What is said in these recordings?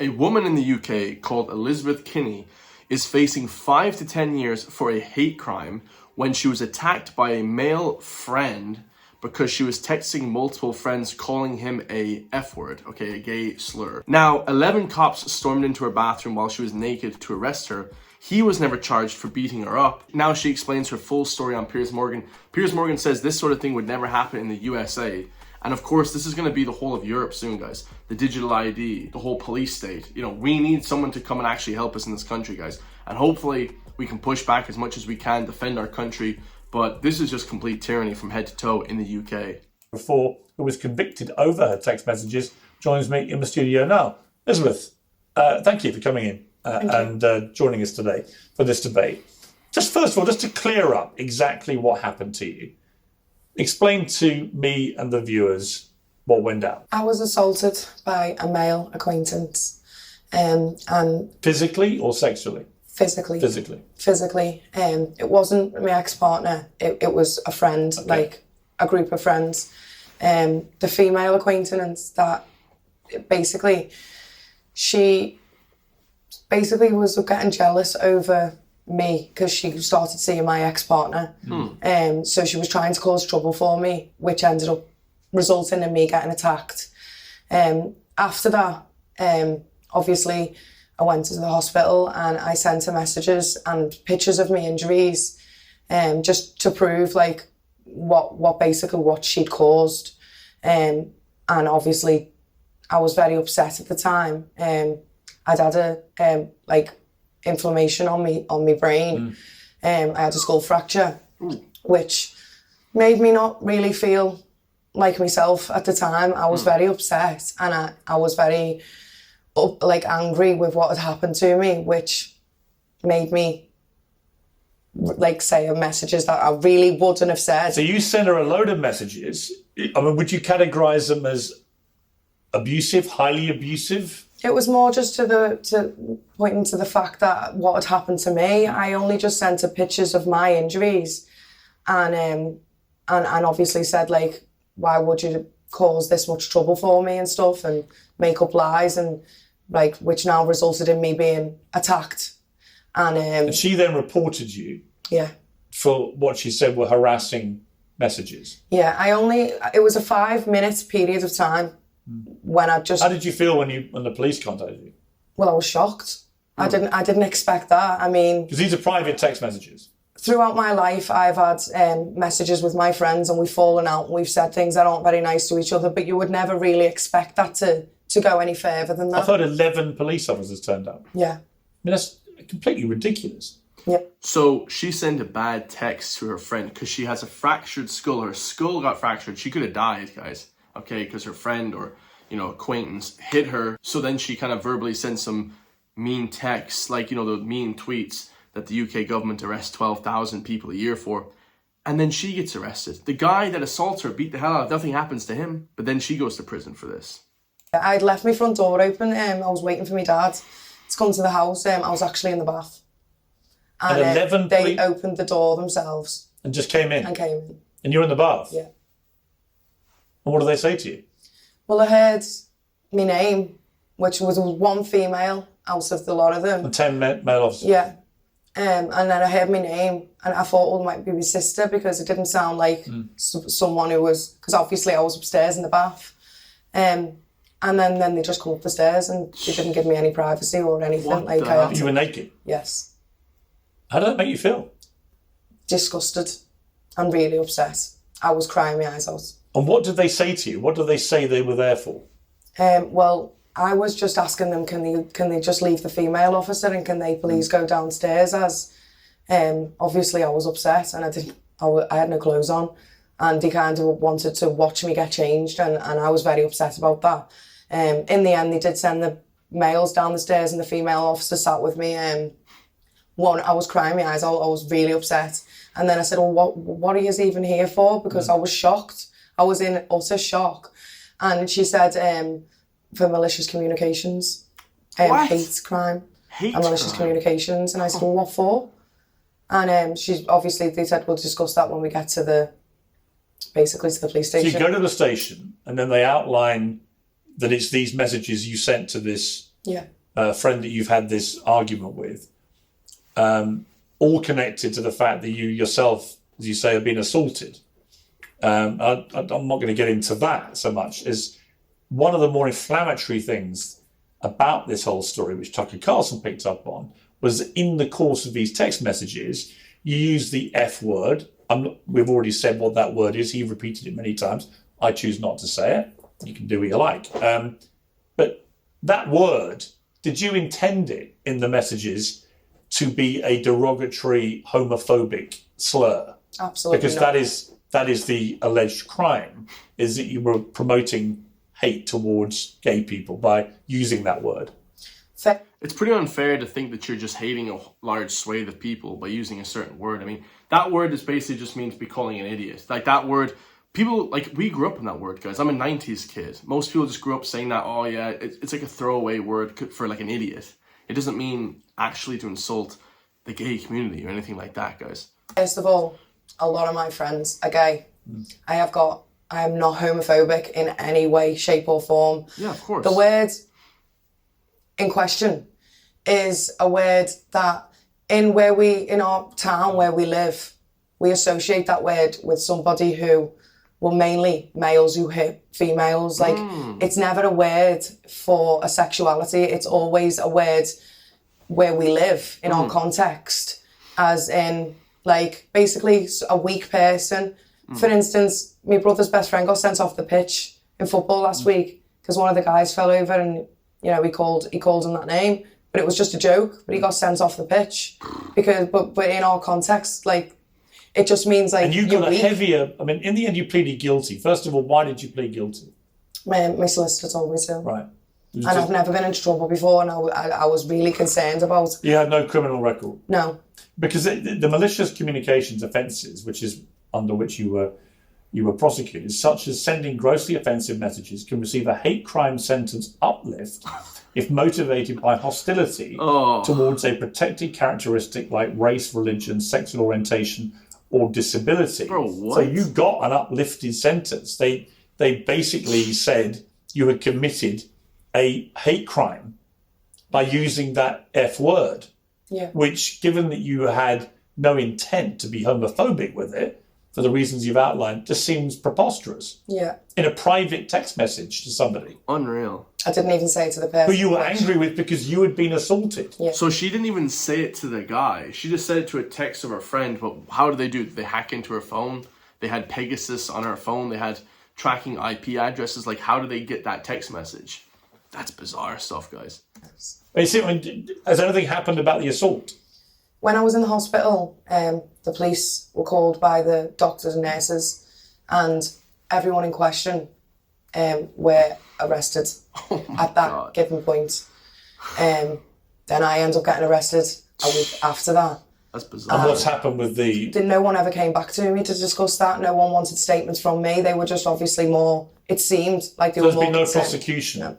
A woman in the UK called Elizabeth Kinney is facing 5 to 10 years for a hate crime when she was attacked by a male friend because she was texting multiple friends calling him a F word, okay, a gay slur. Now, 11 cops stormed into her bathroom while she was naked to arrest her. He was never charged for beating her up. Now she explains her full story on Piers Morgan. Piers Morgan says this sort of thing would never happen in the USA. And of course, this is going to be the whole of Europe soon, guys. The digital ID, the whole police state. You know, we need someone to come and actually help us in this country, guys. And hopefully we can push back as much as we can, defend our country. But this is just complete tyranny from head to toe in the UK. Before, who was convicted over her text messages, joins me in the studio now. Elizabeth, thank you for coming in and joining us today for this debate. Just first of all, just to clear up exactly what happened to you, explain to me and the viewers what went down. I was assaulted by a male acquaintance. And physically or sexually? Physically. Physically. It wasn't my ex-partner. It was a friend, okay. Like a group of friends. The female acquaintance that she was getting jealous over me because she started seeing my ex-partner. So she was trying to cause trouble for me, which ended up resulting in me getting attacked. After that, obviously, I went to the hospital and I sent her messages and pictures of my injuries, just to prove like what she'd caused. And obviously, I was very upset at the time. I'd had a inflammation on my brain. I had a skull fracture, which made me not really feel like myself at the time. I was very upset and I was very angry with what had happened to me, which made me say messages that I really wouldn't have said. So you sent her a load of messages. I mean, would you categorise them as abusive, highly abusive? It was more just to pointing to the fact that what had happened to me. I only just sent her pictures of my injuries, and obviously said why would you cause this much trouble for me and stuff, and make up lies and which now resulted in me being attacked. And she then reported you. Yeah. For what she said were harassing messages. Yeah, it was a 5-minute period of time. When I just... How did you feel when the police contacted you? Well, I was shocked. I didn't expect that. I mean... Because these are private text messages. Throughout my life, I've had messages with my friends and we've fallen out and we've said things that aren't very nice to each other, but you would never really expect that to go any further than that. I've heard 11 police officers turned up. Yeah. I mean, that's completely ridiculous. Yeah. So she sent a bad text to her friend because she has a fractured skull. Her skull got fractured. She could have died, guys. Okay, because her friend or, acquaintance hit her. So then she kind of verbally sent some mean texts, the mean tweets that the UK government arrests 12,000 people a year for. And then she gets arrested. The guy that assaults her, beat the hell out of, nothing happens to him. But then she goes to prison for this. I'd left my front door open. I was waiting for my dad to come to the house. I was actually in the bath. And they opened the door themselves. And just came in? And came in. And you're in the bath? Yeah. And what do they say to you? Well, I heard my name, which was one female out of the lot of them. And 10 male officers? Yeah. And then I heard my name and I thought, well, it might be my sister because it didn't sound like someone who was... Because obviously I was upstairs in the bath. And then they just come up the stairs and they didn't give me any privacy or anything. You were naked? Yes. How did that make you feel? Disgusted and really upset. I was crying my eyes out. And what did they say to you? What did they say they were there for? Well, I was just asking them, can they just leave the female officer and can they please go downstairs? As obviously I was upset and I had no clothes on, and they kind of wanted to watch me get changed, and I was very upset about that. In the end, they did send the males down the stairs and the female officer sat with me. I was crying my eyes out. I was really upset. And then I said, well, what are you even here for? Because I was shocked. I was in utter shock. And she said, for malicious communications. Hate crime. Hate and malicious communications. And I said, well, what for? And they said, we'll discuss that when we get to the police station. So you go to the station and then they outline that it's these messages you sent to this Yeah. a friend that you've had this argument with, all connected to the fact that you yourself, as you say, have been assaulted. I'm not going to get into that so much as one of the more inflammatory things about this whole story, which Tucker Carlson picked up on, was in the course of these text messages, you use the F word. We've already said what that word is. He repeated it many times. I choose not to say it. You can do what you like. But that word, did you intend it in the messages to be a derogatory, homophobic slur? Absolutely Because not. that is the alleged crime, is that you were promoting hate towards gay people by using that word. It's pretty unfair to think that you're just hating a large swathe of people by using a certain word. I mean, that word is basically just means to be calling an idiot. Like that word, people, like we grew up in that word, guys. I'm a 90s kid. Most people just grew up saying that, oh yeah, it's like a throwaway word for like an idiot. It doesn't mean actually to insult the gay community or anything like that, guys. First of all, a lot of my friends are gay. I am not homophobic in any way, shape or form. Yeah, of course. The word in question is a word that in our town where we live, we associate that word with somebody who were mainly males who hit females. Like, it's never a word for a sexuality. It's always a word where we live in our context, as in, like, basically a weak person. For instance, my brother's best friend got sent off the pitch in football last week because one of the guys fell over and, you know, he called him that name, but it was just a joke. But he got sent off the pitch because, but in our context, like, it just means like. And you got a heavier. I mean, in the end, you pleaded guilty. First of all, why did you plead guilty? My solicitor told me to. Right. And I've never been into trouble before, and I was really concerned about. You had no criminal record. No. Because the malicious communications offences, which is under which you were prosecuted, such as sending grossly offensive messages, can receive a hate crime sentence uplift if motivated by hostility towards a protected characteristic like race, religion, sexual orientation, or disability. So you got an uplifted sentence. They basically said you had committed a hate crime by using that F word. Yeah. Which, given that you had no intent to be homophobic with it, for the reasons you've outlined, just seems preposterous. Yeah. In a private text message to somebody. Unreal. I didn't even say it to the person. Who you were angry with because you had been assaulted. Yeah. So she didn't even say it to the guy. She just said it to a text of her friend. But how did they do it? Did they hack into her phone? They had Pegasus on her phone. They had tracking IP addresses. Like, how did they get that text message? That's bizarre stuff, guys. Has anything happened about the assault? When I was in the hospital, the police were called by the doctors and nurses, and everyone in question were arrested at that given point. Then I ended up getting arrested a week after that. That's bizarre. And what's happened with the... No one ever came back to me to discuss that. No one wanted statements from me. They were just obviously more... It seemed like they were more... There's been no concerned. prosecution? No.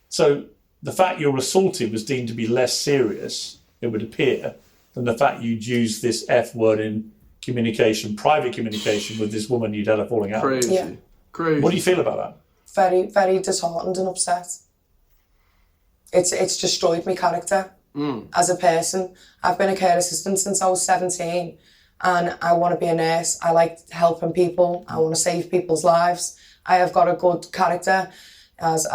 So the fact you were assaulted was deemed to be less serious, it would appear, than the fact you'd used this F word in communication, private communication with this woman you'd had a falling out with. Crazy. Yeah. Crazy. What do you feel about that? Very, very disheartened and upset. It's destroyed my character as a person. I've been a care assistant since I was 17, and I want to be a nurse. I like helping people. I want to save people's lives. I have got a good character. As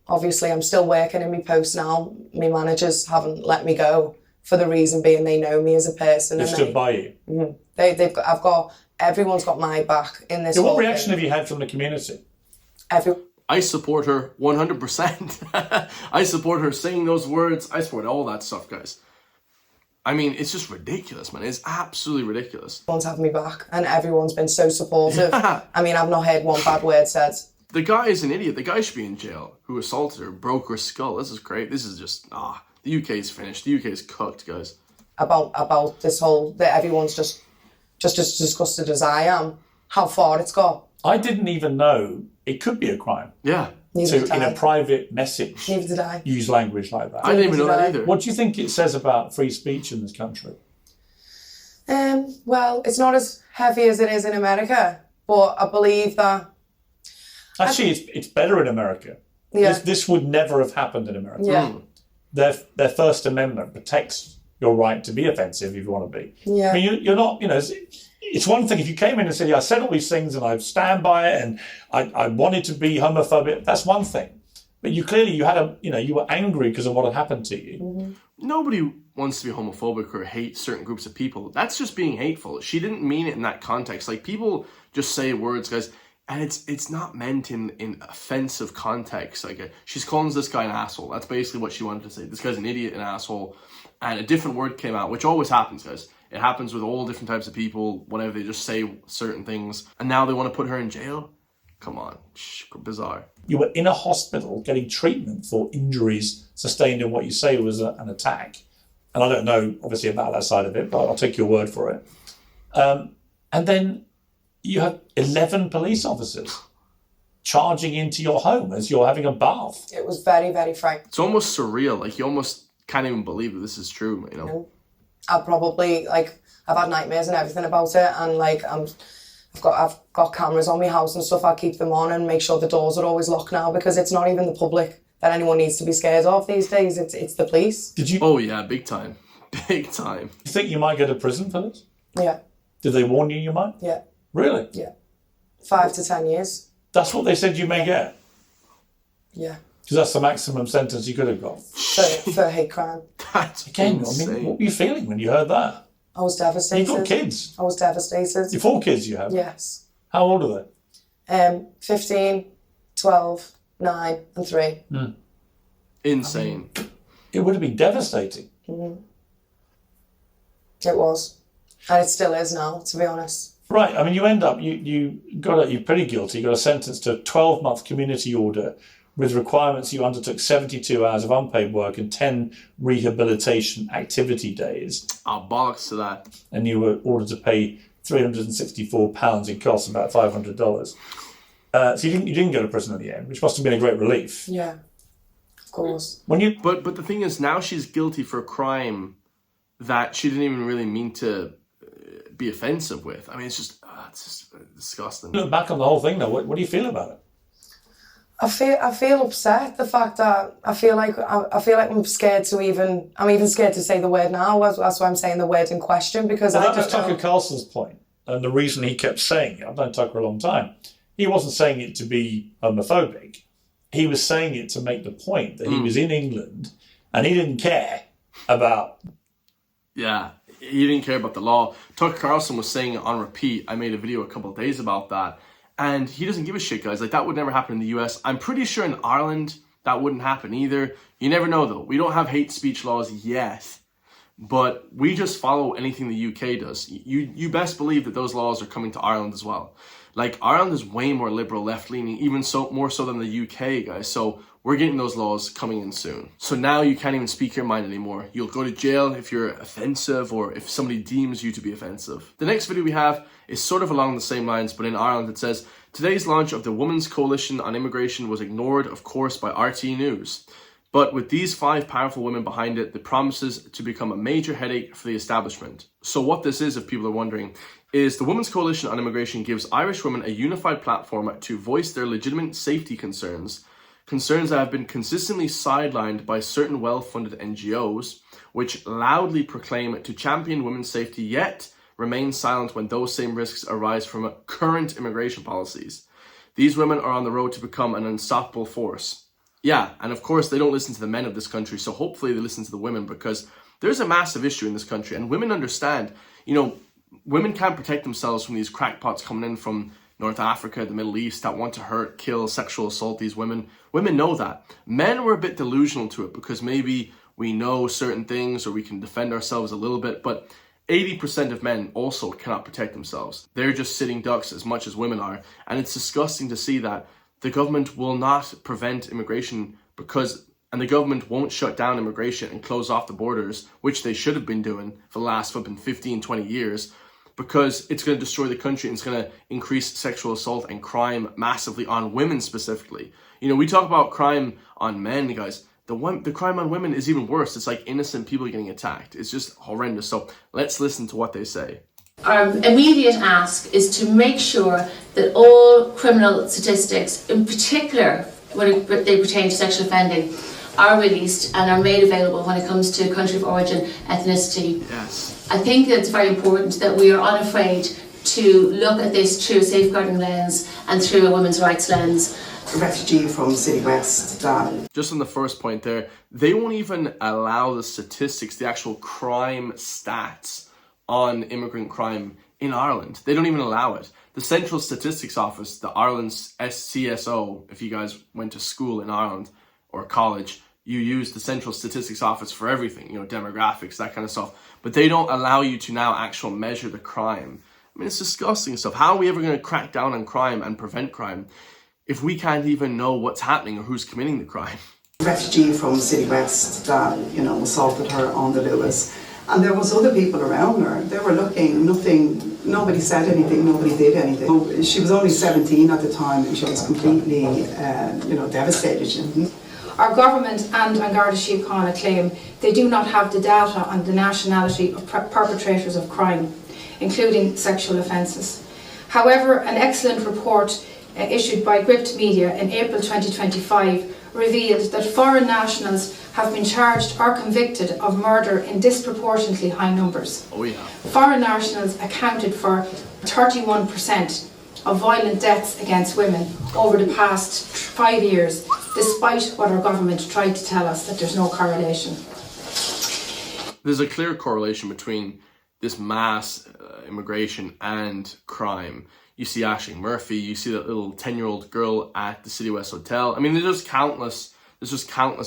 obviously, I'm still working in my post now. My managers haven't let me go for the reason being they know me as a person. They stood by you. Everyone's got my back in this. So what reaction have you had from the community? I support her 100%. I support her saying those words. I support all that stuff, guys. I mean, it's just ridiculous, man. It's absolutely ridiculous. Everyone's having me back, and everyone's been so supportive. I mean, I've not heard one bad word said. The guy is an idiot. The guy should be in jail who assaulted her, broke her skull. This is great. This is just, the UK is finished. The UK is cooked, guys. About this whole, that everyone's just as disgusted as I am, how far it's got. I didn't even know it could be a crime. Yeah. Neither did In I. a private message, Neither did I. use language like that. I didn't even know that either. What do you think it says about free speech in this country? Well, it's not as heavy as it is in America, but I believe that... Actually, it's better in America. Yeah. This would never have happened in America. Yeah. Their First Amendment protects your right to be offensive if you want to be. Yeah. I mean, you're not, it's one thing if you came in and said, I said all these things and I stand by it and I wanted to be homophobic, that's one thing. But you were angry because of what had happened to you. Mm-hmm. Nobody wants to be homophobic or hate certain groups of people. That's just being hateful. She didn't mean it in that context. Like, people just say words, guys, and it's not meant in offensive context. Like, she's calling this guy an asshole. That's basically what she wanted to say. This guy's an idiot, an asshole. And a different word came out, which always happens, guys. It happens with all different types of people whenever they just say certain things. And now they want to put her in jail? Come on. Bizarre. You were in a hospital getting treatment for injuries sustained in what you say was an attack. And I don't know, obviously, about that side of it, but I'll take your word for it. And then you have 11 police officers charging into your home as you're having a bath. It was very, very frightening. It's almost surreal. Like, you almost can't even believe that this is true, you know? I've had nightmares and everything about it, and I've got cameras on my house and stuff. I keep them on and make sure the doors are always locked now, because it's not even the public that anyone needs to be scared of these days. It's the police. Did you? Oh yeah, big time. Big time. You think you might go to prison for this? Yeah. Did they warn you might? Yeah. Really? Yeah. 5 to 10 years. That's what they said you may get? Yeah. Because that's the maximum sentence you could have got. For hate crime. That's Again, insane. I mean, what were you feeling when you heard that? I was devastated. You've got kids. I was devastated. Your 4 kids you have? Yes. How old are they? 15, 12, 9 and 3. Insane. It would have been devastating. Mm-hmm. It was. And it still is now, to be honest. Right. I mean, you end up, you're pretty guilty. You got a sentence to a 12-month community order with requirements. You undertook 72 hours of unpaid work and 10 rehabilitation activity days. Oh, bollocks to that. And you were ordered to pay £364 in costs, about $500. So you didn't go to prison in the end, which must have been a great relief. Yeah, of course. But the thing is, now she's guilty for a crime that she didn't even really mean to be offensive with. I mean, it's just disgusting. Look back on the whole thing, though. What do you feel about it? I feel upset. The fact that I feel like I'm scared to even. I'm even scared to say the word now. That's why I'm saying the word in question, because that I don't was Tucker know. Carlson's point, and the reason he kept saying it. I've known Tucker a long time. He wasn't saying it to be homophobic. He was saying it to make the point that he was in England and he didn't care about. Yeah, he didn't care about the law. Tucker Carlson was saying it on repeat. I made a video a couple of days about that. And he doesn't give a shit, guys. Like, that would never happen in the US. I'm pretty sure in Ireland that wouldn't happen either. You never know, though. We don't have hate speech laws yet. But we just follow anything the UK does. You best believe that those laws are coming to Ireland as well. Like, Ireland is way more liberal, left-leaning, even more so than the UK, guys. So we're getting those laws coming in soon. So now you can't even speak your mind anymore. You'll go to jail if you're offensive or if somebody deems you to be offensive. The next video we have is sort of along the same lines, but in Ireland it says, today's launch of the Women's Coalition on Immigration was ignored, of course, by RT News. But with these 5 powerful women behind it, it promises to become a major headache for the establishment. So what this is, if people are wondering, is the Women's Coalition on Immigration gives Irish women a unified platform to voice their legitimate safety concerns that have been consistently sidelined by certain well-funded NGOs, which loudly proclaim to champion women's safety, yet remain silent when those same risks arise from current immigration policies. These women are on the road to become an unstoppable force. Yeah, and of course they don't listen to the men of this country, so hopefully they listen to the women, because there's a massive issue in this country, and women understand, women can't protect themselves from these crackpots coming in from North Africa, the Middle East, that want to hurt, kill, sexual assault these women. Women know that. Men were a bit delusional to it because maybe we know certain things or we can defend ourselves a little bit, but 80% of men also cannot protect themselves. They're just sitting ducks as much as women are, and it's disgusting to see that the government will not prevent immigration and the government won't shut down immigration and close off the borders, which they should have been doing for the last 15, 20 years, because it's going to destroy the country and it's going to increase sexual assault and crime massively on women specifically. We talk about crime on men, guys. The crime on women is even worse. It's like innocent people getting attacked. It's just horrendous. So let's listen to what they say. Our immediate ask is to make sure that all criminal statistics, in particular when they pertain to sexual offending are released and are made available when it comes to country of origin, ethnicity. Yes. I think that it's very important that we are unafraid to look at this through a safeguarding lens and through a women's rights lens. A refugee from City West died. Just on the first point there, they won't even allow the statistics, the actual crime stats on immigrant crime in Ireland. They don't even allow it. The Central Statistics Office, the Ireland's CSO, if you guys went to school in Ireland or college, you use the Central Statistics Office for everything, you know, demographics, that kind of stuff. But they don't allow you to now actually measure the crime. I mean, it's disgusting stuff. How are we ever going to crack down on crime and prevent crime if we can't even know what's happening or who's committing the crime? A refugee from City West died, assaulted her on the Lewis. And there was other people around her. They were looking, nobody said anything, nobody did anything. She was only 17 at the time and she was completely, devastated. Our government and An Garda Síochána claim they do not have the data on the nationality of perpetrators of crime, including sexual offences. However, an excellent report issued by Gript Media in April 2025 revealed that foreign nationals have been charged or convicted of murder in disproportionately high numbers. Oh yeah. Foreign nationals accounted for 31% of violent deaths against women over the past 5 years, despite what our government tried to tell us that there's no correlation. There's a clear correlation between this mass immigration and crime. You see Ashley Murphy, you see that little 10-year-old girl at the City West Hotel. I mean, there's just countless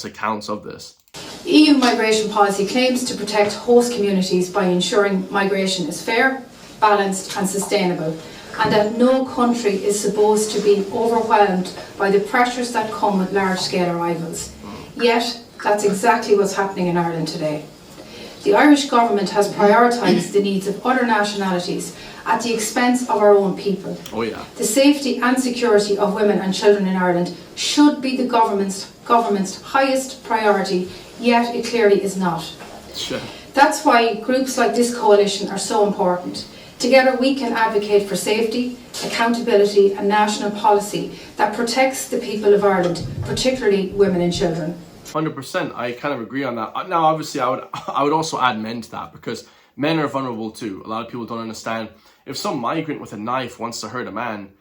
accounts of this. EU migration policy claims to protect host communities by ensuring migration is fair, balanced and sustainable, and that no country is supposed to be overwhelmed by the pressures that come with large-scale arrivals. Yet, that's exactly what's happening in Ireland today. The Irish government has prioritised the needs of other nationalities at the expense of our own people. Oh yeah. The safety and security of women and children in Ireland should be the government's highest priority, yet it clearly is not. Sure. That's why groups like this coalition are so important. Together we can advocate for safety, accountability and national policy that protects the people of Ireland, particularly women and children. 100%. I kind of agree on that. Now, obviously, I would also add men to that because men are vulnerable too. A lot of people don't understand. If some migrant with a knife wants to hurt a man,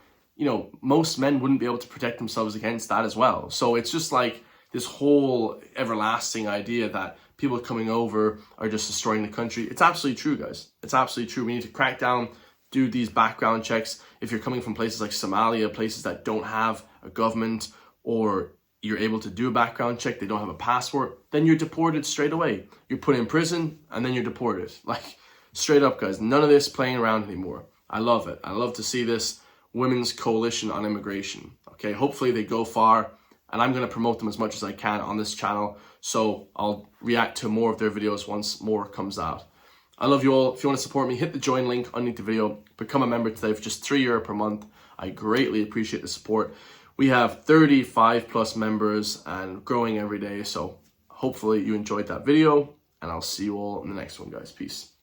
most men wouldn't be able to protect themselves against that as well. So it's just like this whole everlasting idea that people coming over are just destroying the country. It's absolutely true, guys. It's absolutely true. We need to crack down, do these background checks. If you're coming from places like Somalia, places that don't have a government, or you're able to do a background check, they don't have a passport, then you're deported straight away. You're put in prison and then you're deported. Like, straight up, guys, none of this playing around anymore. I love it. I love to see this women's coalition on immigration. Okay, hopefully they go far, and I'm going to promote them as much as I can on this channel, so I'll react to more of their videos once more comes out. I love you all. If you want to support me, hit the join link underneath the video. Become a member today for just €3 per month. I greatly appreciate the support. We have 35 plus members and growing every day, so hopefully you enjoyed that video, and I'll see you all in the next one, guys. Peace.